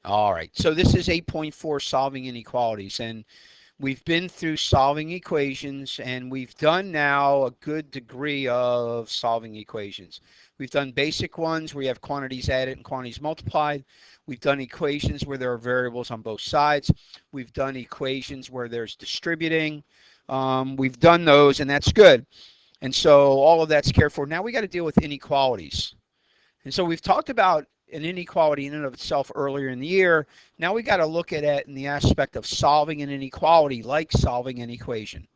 All right, so this is 8.4, solving inequalities, and we've been through solving equations, and we've done now a good degree of solving equations. We've done basic ones where you have quantities added and quantities multiplied. We've done equations where there are variables on both sides. We've done equations where there's distributing. We've done those, and that's good. And so all of that's cared for. Now we got to deal with inequalities. And so we've talked about an inequality in and of itself earlier in the year. Now we got to look at it in the aspect of solving an inequality, like solving an equation.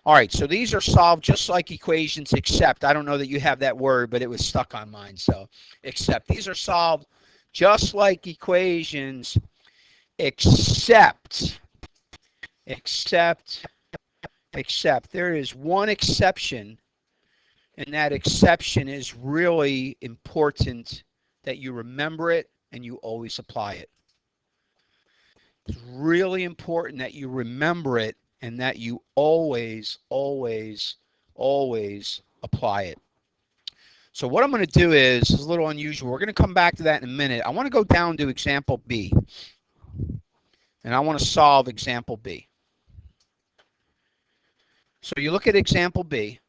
All right, so these are solved just like equations, except, I don't know that you have that word, but it was stuck on mine, so except. These are solved just like equations, except, there is one exception, and that exception is really important that you remember it and you always apply it. It's really important that you remember it and that you always, always, always apply it. So what I'm going to do is a little unusual. We're going to come back to that in a minute. I want to go down to example B, and I want to solve example B. So you look at example B,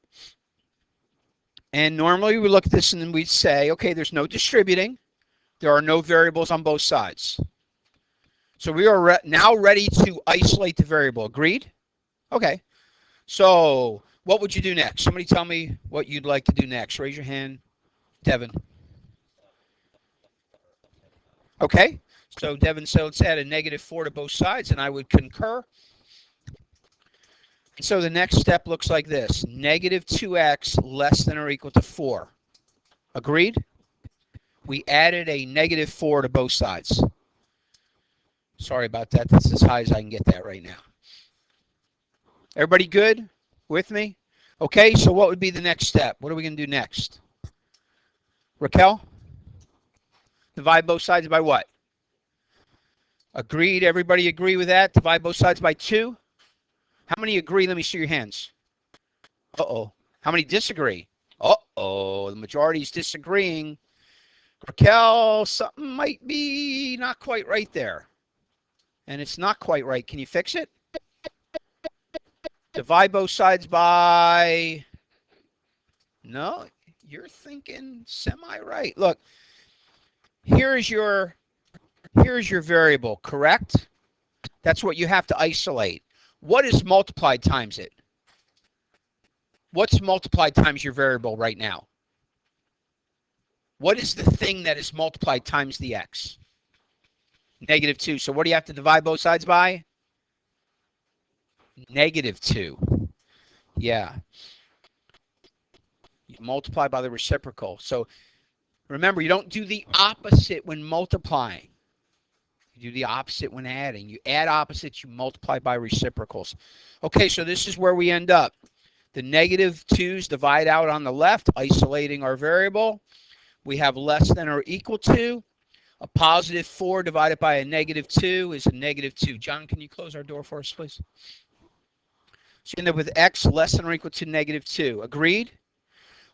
and normally we look at this and then we'd say, okay, there's no distributing. There are no variables on both sides. So we are now ready to isolate the variable. Agreed? Okay. So what would you do next? Somebody tell me what you'd like to do next. Raise your hand. Devin. Okay. So Devin said let's add a -4 to both sides, and I would concur. And so the next step looks like this. -2x less than or equal to 4. Agreed? We added a -4 to both sides. Sorry about that. That's as high as I can get that right now. Everybody good with me? Okay, so what would be the next step? What are we going to do next? Raquel? Divide both sides by what? Agreed. Everybody agree with that? Divide both sides by 2? How many agree? Let me see your hands. Uh-oh. How many disagree? Uh-oh. The majority is disagreeing. Raquel, something might be not quite right there. And it's not quite right. Can you fix it? Divide both sides by... No, you're thinking semi-right. Look, here's your variable, correct? That's what you have to isolate. What is multiplied times it? What's multiplied times your variable right now? What is the thing that is multiplied times the x? -2. So what do you have to divide both sides by? -2. Yeah. You multiply by the reciprocal. So remember, you don't do the opposite when multiplying. You do the opposite when adding. You add opposites, you multiply by reciprocals. Okay, so this is where we end up. The -2's divide out on the left, isolating our variable. We have less than or equal to. A +4 divided by a -2 is a -2. John, can you close our door for us, please? So you end up with x less than or equal to -2. Agreed?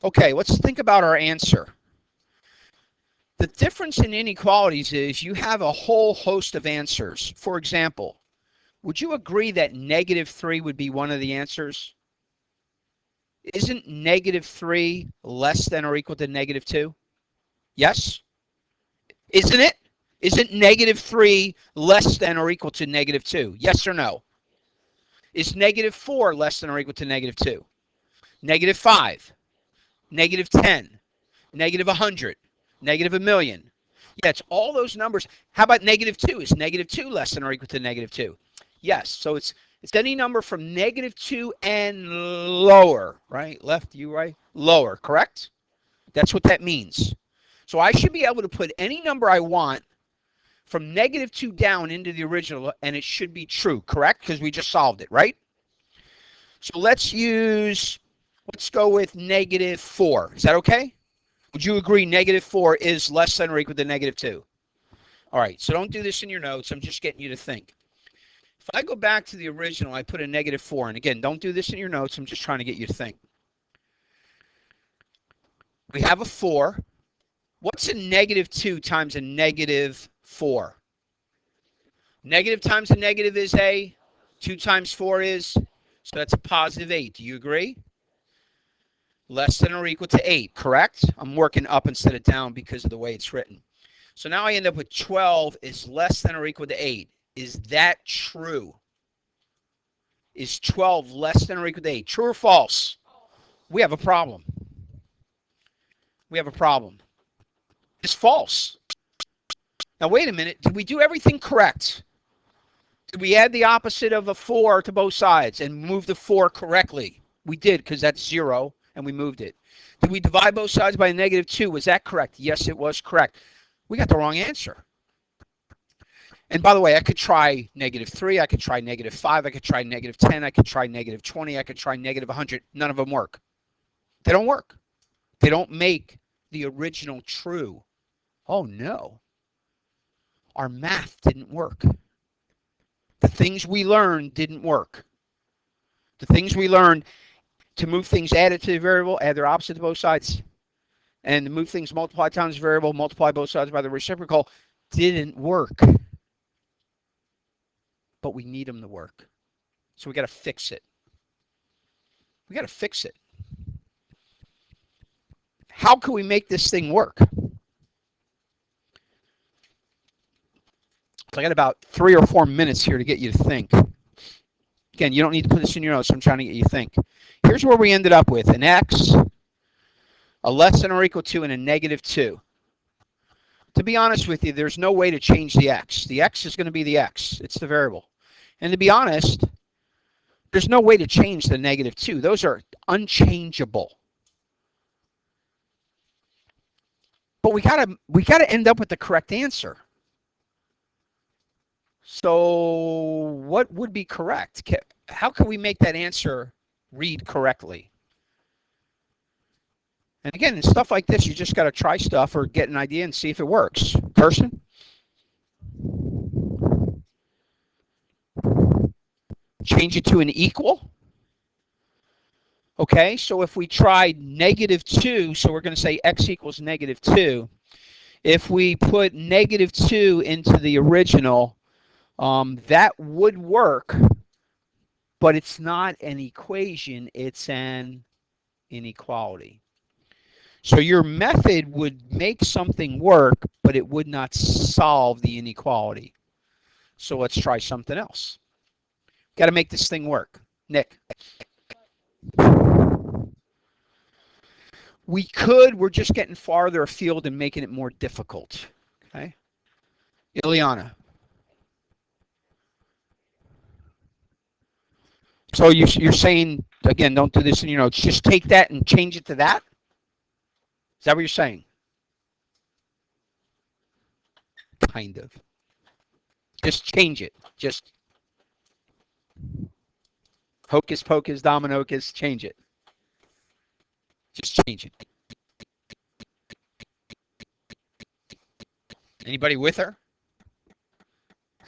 Okay, let's think about our answer. The difference in inequalities is you have a whole host of answers. For example, would you agree that -3 would be one of the answers? Isn't -3 less than or equal to -2? Yes? Isn't it? Isn't -3 less than or equal to -2? Yes or no? Is -4 less than or equal to -2? -5, -10, -100, -1,000,000. Yeah, it's all those numbers. How about -2? Is -2 less than or equal to -2? Yes. So it's any number from -2 and lower, right? Left, you, right? Lower, correct? That's what that means. So I should be able to put any number I want from -2 down into the original, and it should be true, correct? Because we just solved it, right? So let's go with -4. Is that okay? Would you agree -4 is less than or equal to -2? All right, so don't do this in your notes. I'm just getting you to think. If I go back to the original, I put a -4. And again, don't do this in your notes. I'm just trying to get you to think. We have a 4. What's a -2 times a 4. Negative times a negative is a, 2 times 4 is, so that's a positive 8. Do you agree? Less than or equal to 8, correct? I'm working up instead of down because of the way it's written. So now I end up with 12 is less than or equal to 8. Is that true? Is 12 less than or equal to 8? True or false? We have a problem. We have a problem. It's false. Now, wait a minute. Did we do everything correct? Did we add the opposite of a 4 to both sides and move the 4 correctly? We did, because that's 0, and we moved it. Did we divide both sides by a negative 2? Was that correct? Yes, it was correct. We got the wrong answer. And by the way, I could try negative 3. I could try negative 5. I could try negative 10. I could try negative 20. I could try negative 100. None of them work. They don't work. They don't make the original true. Oh, no. Our math didn't work. The things we learned didn't work. The things we learned to move things added to the variable, add their opposite to both sides, and to move things multiply times the variable, multiply both sides by the reciprocal, didn't work. But we need them to work. So we got to fix it. We got to fix it. How can we make this thing work? So I got about 3 or 4 minutes here to get you to think. Again, you don't need to put this in your notes. I'm trying to get you to think. Here's where we ended up with an x, a less than or equal to, and a negative 2. To be honest with you, there's no way to change the x. The x is going to be the x. It's the variable. And to be honest, there's no way to change the negative 2. Those are unchangeable. But we gotta end up with the correct answer. So what would be correct? How can we make that answer read correctly? And again, in stuff like this, you just got to try stuff or get an idea and see if it works. Kirsten? Change it to an equal. Okay, so if we tried negative 2, so we're going to say x equals negative 2. If we put negative 2 into the original, that would work, but it's not an equation, it's an inequality. So your method would make something work, but it would not solve the inequality. So let's try something else. Got to make this thing work. Nick. We could, we're just getting farther afield and making it more difficult. Okay? Ileana. So you're saying, again, don't do this in your notes, just take that and change it to that? Is that what you're saying? Kind of. Just change it. Just hocus pocus, dominocus, change it. Just change it. Anybody with her?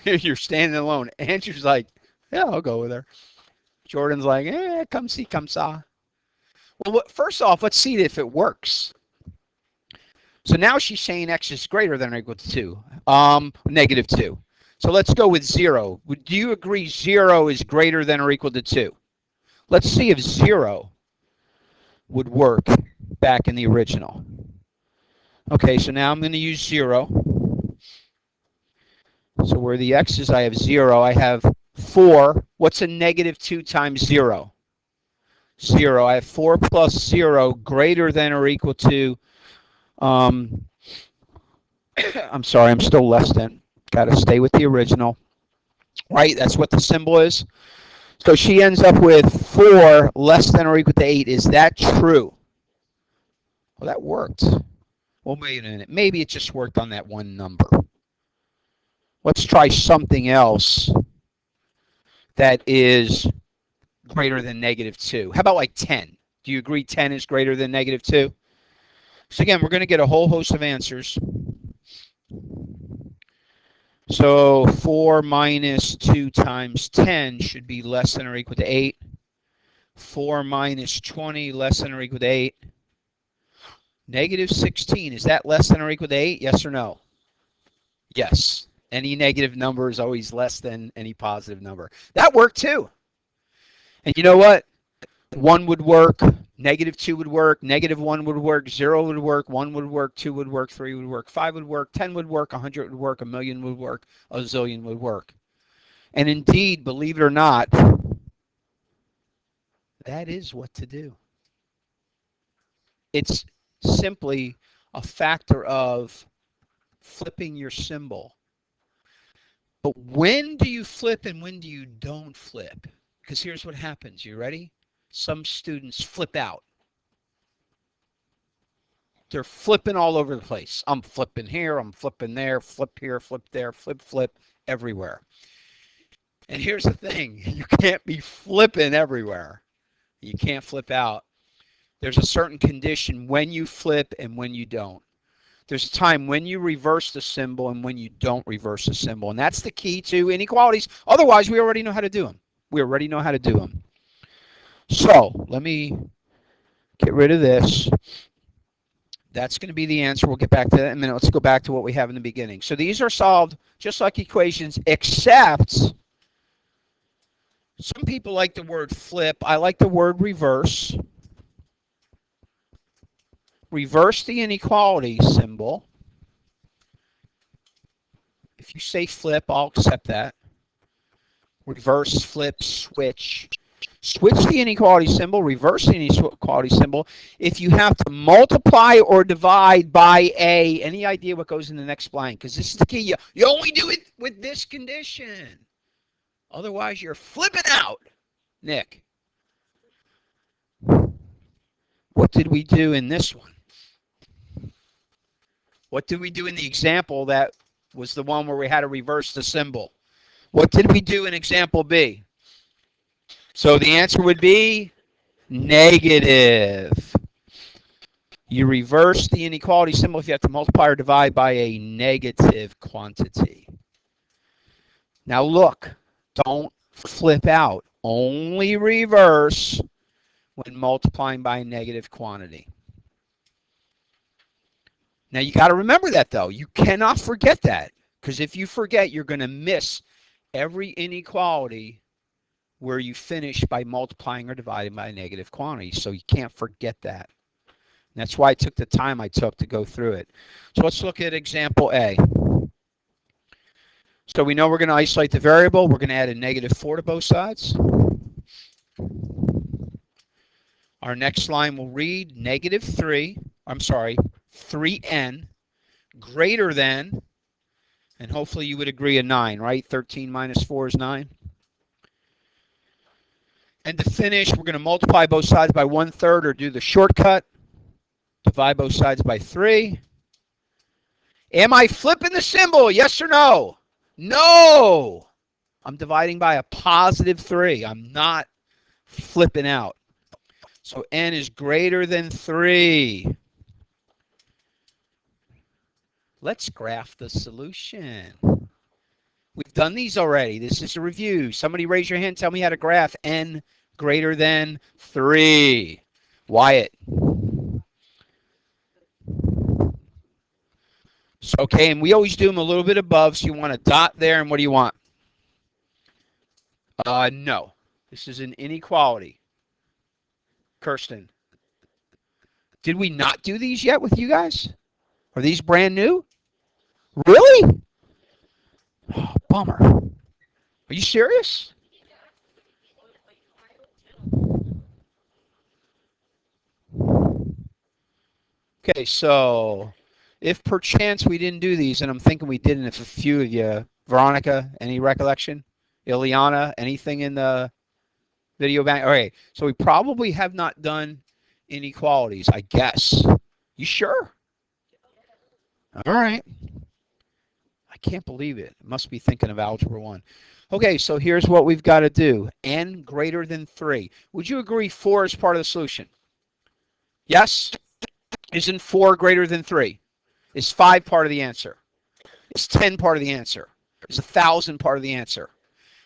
You're standing alone. Andrew's like, yeah, I'll go with her. Jordan's like, come see, come saw. Well, first off, let's see if it works. So now she's saying x is greater than or equal to 2, negative 2. So let's go with 0. Do you agree 0 is greater than or equal to 2? Let's see if 0 would work back in the original. Okay, so now I'm going to use 0. So where the x is, I have 0. I have 4. What's a negative 2 times 0? 0. I have 4 plus 0 greater than or equal to, I'm sorry, I'm still less than. Got to stay with the original. Right, that's what the symbol is. So she ends up with 4 less than or equal to 8. Is that true? Well, that worked. Well, wait a minute. Maybe it just worked on that one number. Let's try something else that is greater than negative 2. How about like 10? Do you agree 10 is greater than negative 2? So again, we're going to get a whole host of answers. So 4 minus 2 times 10 should be less than or equal to 8. 4 minus 20 less than or equal to 8. Negative 16, is that less than or equal to 8? Yes or no? Yes. Any negative number is always less than any positive number. That worked too. And you know what? 1 would work, -2 would work, -1 would work, 0 would work, 1 would work, 2 would work, 3 would work, 5 would work, 10 would work, 100 would work, a million would work, a zillion would work. And indeed, believe it or not, that is what to do. It's simply a factor of flipping your symbol. But when do you flip and when do you don't flip? Because here's what happens. You ready? Some students flip out. They're flipping all over the place. I'm flipping here, I'm flipping there, flip here, flip there, flip everywhere. And here's the thing. You can't be flipping everywhere. You can't flip out. There's a certain condition when you flip and when you don't. There's a time when you reverse the symbol and when you don't reverse the symbol. And that's the key to inequalities. Otherwise, we already know how to do them. We already know how to do them. So let me get rid of this. That's going to be the answer. We'll get back to that in a minute. Let's go back to what we have in the beginning. So these are solved just like equations, except some people like the word flip. I like the word reverse. Reverse the inequality symbol. If you say flip, I'll accept that. Reverse, flip, switch. Switch the inequality symbol, reverse the inequality symbol. If you have to multiply or divide by a, any idea what goes in the next blank? Because this is the key. You only do it with this condition. Otherwise, you're flipping out. Nick, what did we do in this one? What did we do in the example that was the one where we had to reverse the symbol? What did we do in example B? So the answer would be negative. You reverse the inequality symbol if you have to multiply or divide by a negative quantity. Now look, don't flip out. Only reverse when multiplying by a negative quantity. Now you got to remember that though. You cannot forget that, because if you forget, you're going to miss every inequality where you finish by multiplying or dividing by a negative quantity. So you can't forget that. And that's why I took the time I took to go through it. So let's look at example A. So we know we're going to isolate the variable. We're going to add a -4 to both sides. Our next line will read -3n greater than, and hopefully you would agree, a 9, right? 13 minus 4 is 9. And to finish, we're going to multiply both sides by 1/3 or do the shortcut. Divide both sides by 3. Am I flipping the symbol? Yes or no? No! I'm dividing by a +3. I'm not flipping out. So n is greater than 3. Let's graph the solution. We've done these already. This is a review. Somebody raise your hand. Tell me how to graph n greater than 3. Wyatt. So, okay, and we always do them a little bit above, so you want a dot there, and what do you want? No. This is an inequality. Kirsten. Did we not do these yet with you guys? Are these brand new? Really? Oh, bummer. Are you serious? Okay, so if perchance we didn't do these, and I'm thinking we didn't, if a few of you, Veronica, any recollection? Ileana, anything in the video bank? All right, so we probably have not done inequalities, I guess. You sure? All right. I can't believe it. It must be thinking of Algebra 1. Okay, so here's what we've got to do. N greater than 3. Would you agree 4 is part of the solution? Yes? Isn't 4 greater than 3? Is 5 part of the answer? Is 10 part of the answer? Is 1,000 part of the answer?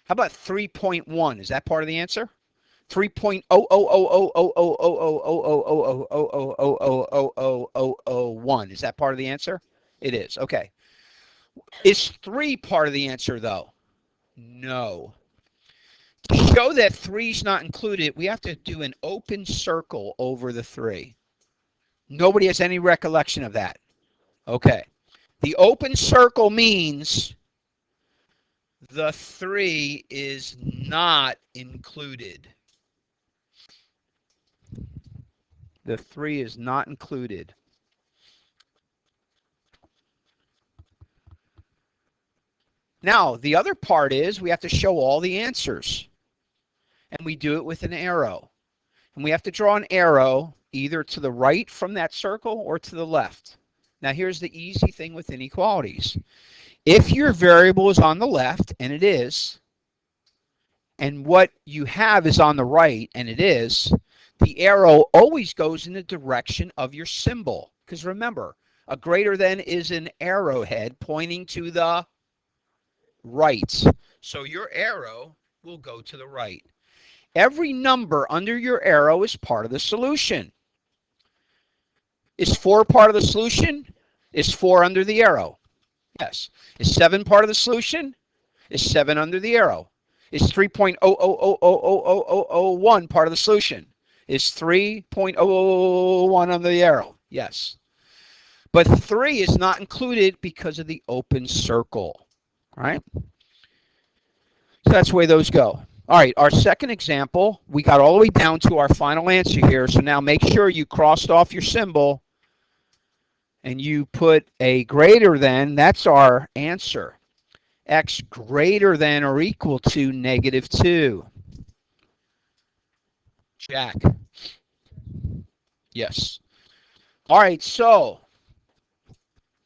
How about 3.1? Is that part of the answer? 3.00000000000000001. Is that part of the answer? It is. Okay. Is 3 part of the answer, though? No. To show that 3 is not included, we have to do an open circle over the 3. Nobody has any recollection of that. Okay. The open circle means the 3 is not included. The 3 is not included. Now, the other part is we have to show all the answers. And we do it with an arrow. And we have to draw an arrow either to the right from that circle or to the left. Now, here's the easy thing with inequalities. If your variable is on the left, and it is, and what you have is on the right, and it is, the arrow always goes in the direction of your symbol. Because remember, a greater than is an arrowhead pointing to the right. So your arrow will go to the right. Every number under your arrow is part of the solution. Is 4 part of the solution? Is 4 under the arrow? Yes. Is 7 part of the solution? Is 7 under the arrow? Is 3.0000001 part of the solution? Is 3.001 under the arrow? Yes. But 3 is not included because of the open circle. All right? So that's the way those go. All right, our second example, we got all the way down to our final answer here. So now make sure you crossed off your symbol and you put a greater than. That's our answer. X greater than or equal to -2. Jack. Yes. All right, so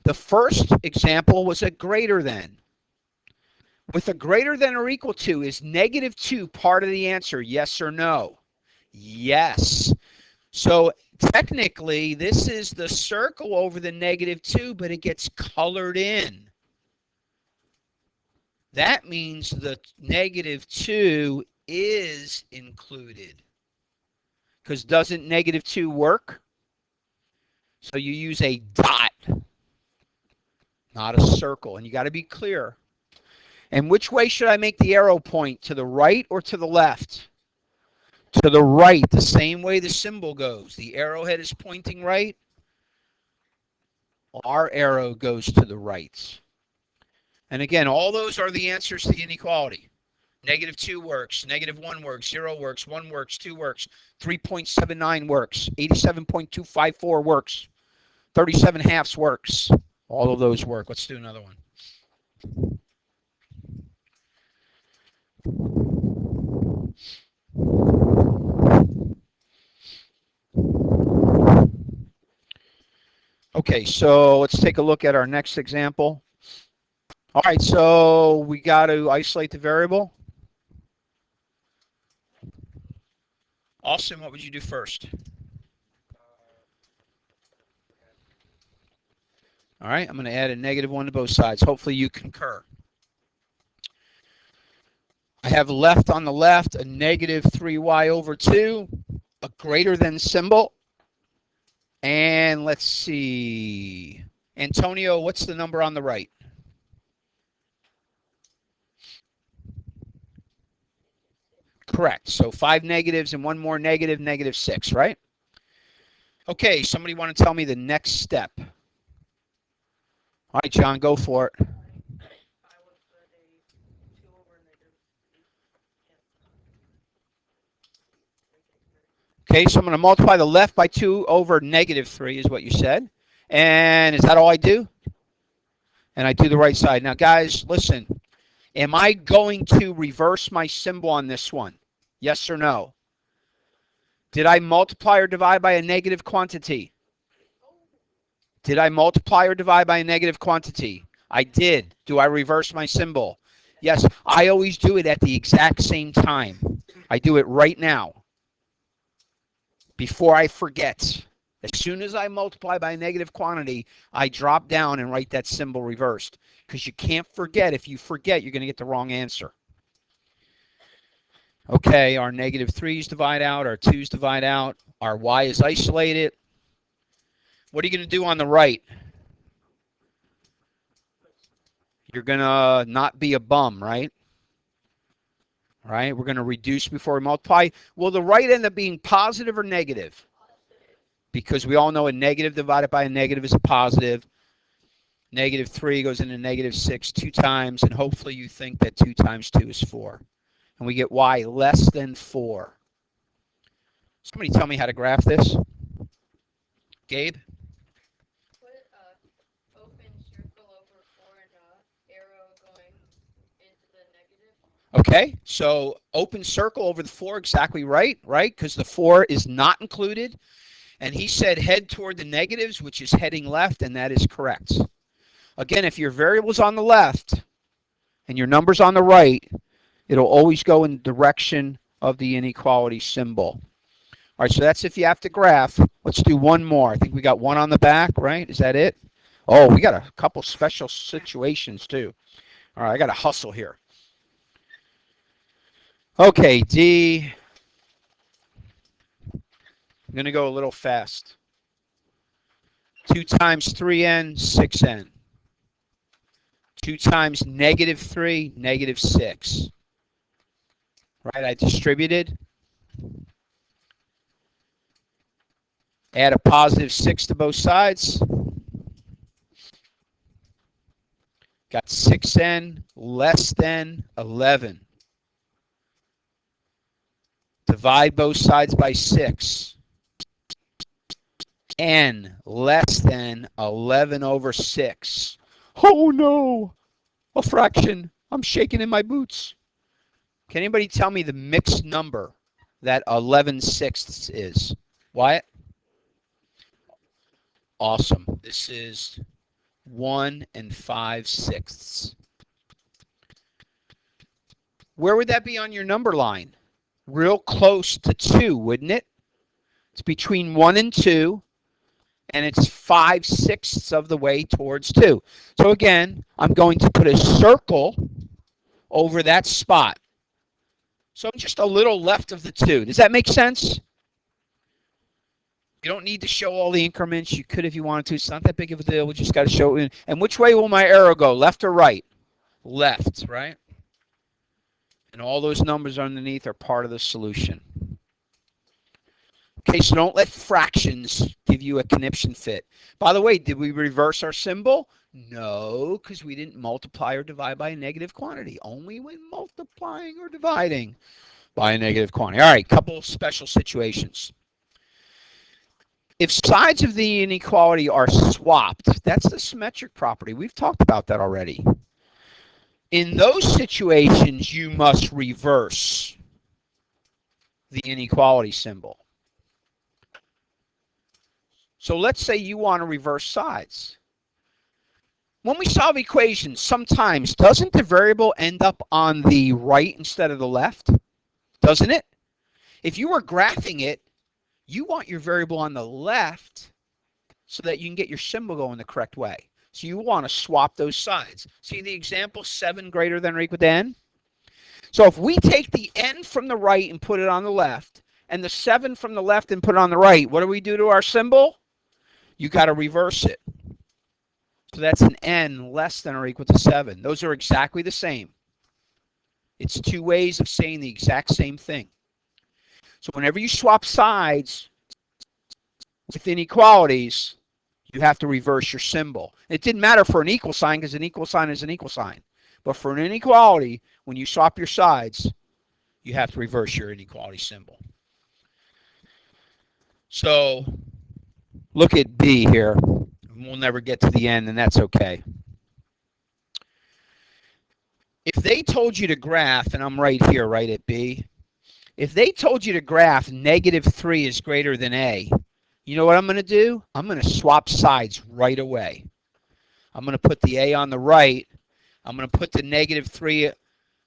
the first example was a greater than. With a greater than or equal to, is -2 part of the answer, yes or no? Yes. So technically, this is the circle over the -2, but it gets colored in. That means the -2 is included. Because doesn't -2 work? So you use a dot, not a circle. And you got to be clear. And which way should I make the arrow point? To the right or to the left? To the right, the same way the symbol goes. The arrowhead is pointing right. Our arrow goes to the right. And again, all those are the answers to the inequality. -2 works, -1 works, 0 works, 1 works, 2 works, 3.79 works, 87.254 works, 37 halves works. All of those work. Let's do another one. Okay, so let's take a look at our next example. All right, so we got to isolate the variable. Austin, what would you do first? All right, I'm going to add a -1 to both sides. Hopefully you concur. I have left on the left, a -3y over 2, a greater than symbol. And let's see. Antonio, what's the number on the right? Correct. So 5 negatives and 1 more negative, -6, right? Okay, somebody want to tell me the next step? All right, John, go for it. Okay, so I'm going to multiply the left by 2 over -3 is what you said. And is that all I do? And I do the right side. Now, guys, listen. Am I going to reverse my symbol on this one? Yes or no? Did I multiply or divide by a negative quantity? Did I multiply or divide by a negative quantity? I did. Do I reverse my symbol? Yes, I always do it at the exact same time. I do it right now. Before I forget. As soon as I multiply by a negative quantity, I drop down and write that symbol reversed. Because you can't forget. If you forget, you're going to get the wrong answer. Okay, our -3's divide out, our 2's divide out, our y is isolated. What are you going to do on the right? You're going to not be a bum, right? Right? We're going to reduce before we multiply. Will the right end up being positive or negative? Because we all know a negative divided by a negative is a positive. Negative 3 goes into negative 6 2 times, and hopefully you think that 2 times 2 is 4. And we get y less than 4. Somebody tell me how to graph this. Gabe? Put a open circle over 4 and a arrow going into the negative. Okay, so open circle over the 4, exactly right? Because the 4 is not included. And he said head toward the negatives, which is heading left, and that is correct. Again, if your variable's on the left and your number's on the right, it'll always go in the direction of the inequality symbol. All right, so that's if you have to graph. Let's do one more. I think we got one on the back, right? Is that it? Oh, we got a couple special situations too. All right, I got to hustle here. Okay, D. I'm going to go a little fast. 2 times 3n, 6n. 2 times negative 3, negative 6. Right, I distributed. Add a positive 6 to both sides. Got 6n less than 11. Divide both sides by 6. N less than 11 over 6. Oh no! A fraction. I'm shaking in my boots. Can anybody tell me the mixed number that 11/6 is? Wyatt? Awesome. This is 1 5/6. Where would that be on your number line? Real close to 2, wouldn't it? It's between 1 and 2, and it's 5/6 of the way towards 2. So again, I'm going to put a circle over that spot. So I'm just a little left of the 2. Does that make sense? You don't need to show all the increments. You could if you wanted to. It's not that big of a deal. We just got to show it. And which way will my arrow go? Left or right? Left, right? And all those numbers underneath are part of the solution. Okay, so don't let fractions give you a conniption fit. By the way, did we reverse our symbol? No, because we didn't multiply or divide by a negative quantity. Only when multiplying or dividing by a negative quantity. All right, couple special situations. If sides of the inequality are swapped, that's the symmetric property. We've talked about that already. In those situations, you must reverse the inequality symbol. So let's say you want to reverse sides. When we solve equations, sometimes doesn't the variable end up on the right instead of the left? Doesn't it? If you were graphing it, you want your variable on the left so that you can get your symbol going the correct way. So you want to swap those sides. See the example, 7 greater than or equal to n? So if we take the n from the right and put it on the left, and the 7 from the left and put it on the right, what do we do to our symbol? You got to reverse it. So that's an n less than or equal to 7. Those are exactly the same. It's 2 ways of saying the exact same thing. So whenever you swap sides with inequalities, you have to reverse your symbol. It didn't matter for an equal sign because an equal sign is an equal sign. But for an inequality, when you swap your sides, you have to reverse your inequality symbol. So look at B here. We'll never get to the end, and that's okay. If they told you to graph, and I'm right here, right at B, if they told you to graph negative 3 is greater than A, you know what I'm going to do? I'm going to swap sides right away. I'm going to put the A on the right. I'm going to put the negative 3,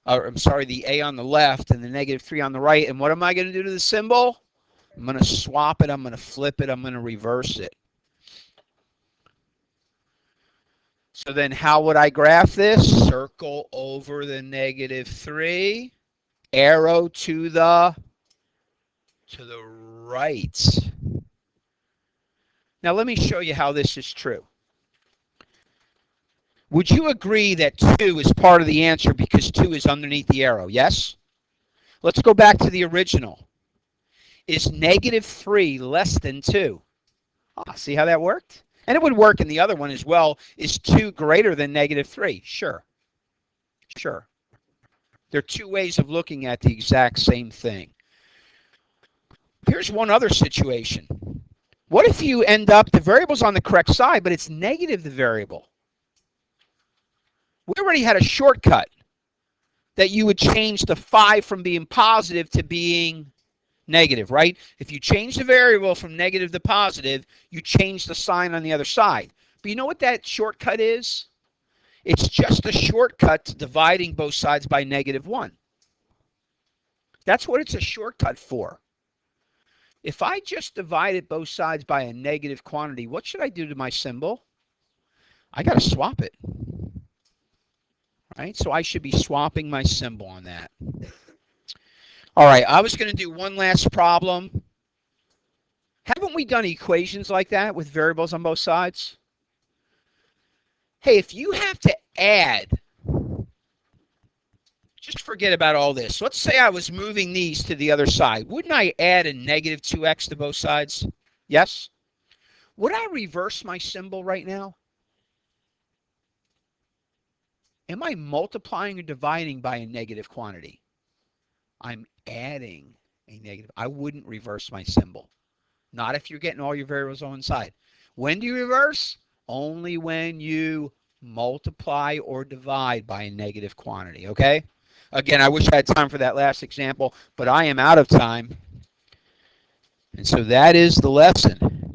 the A on the left and the negative 3 on the right. And what am I going to do to the symbol? I'm going to swap it. I'm going to flip it. I'm going to reverse it. So then how would I graph this? Circle over the negative 3. Arrow to the right. Now let me show you how this is true. Would you agree that 2 is part of the answer because 2 is underneath the arrow? Yes? Let's go back to the original. Is negative 3 less than 2? See how that worked? And it would work in the other one as well. Is 2 greater than negative 3? Sure. Sure. There are two ways of looking at the exact same thing. Here's one other situation. What if you end up, the variable's on the correct side, but it's negative the variable? We already had a shortcut that you would change the 5 from being positive to being negative, right? If you change the variable from negative to positive, you change the sign on the other side. But you know what that shortcut is? It's just a shortcut to dividing both sides by -1. That's what it's a shortcut for. If I just divided both sides by a negative quantity, what should I do to my symbol? I got to swap it. Right? So I should be swapping my symbol on that. All right, I was going to do one last problem. Haven't we done equations like that with variables on both sides? Hey, if you have to add, just forget about all this. Let's say I was moving these to the other side. Wouldn't I add a -2x to both sides? Yes? Would I reverse my symbol right now? Am I multiplying or dividing by a negative quantity? I'm adding a negative. I wouldn't reverse my symbol. Not if you're getting all your variables on one side. When do you reverse? Only when you multiply or divide by a negative quantity, okay? Again, I wish I had time for that last example, but I am out of time. And so that is the lesson.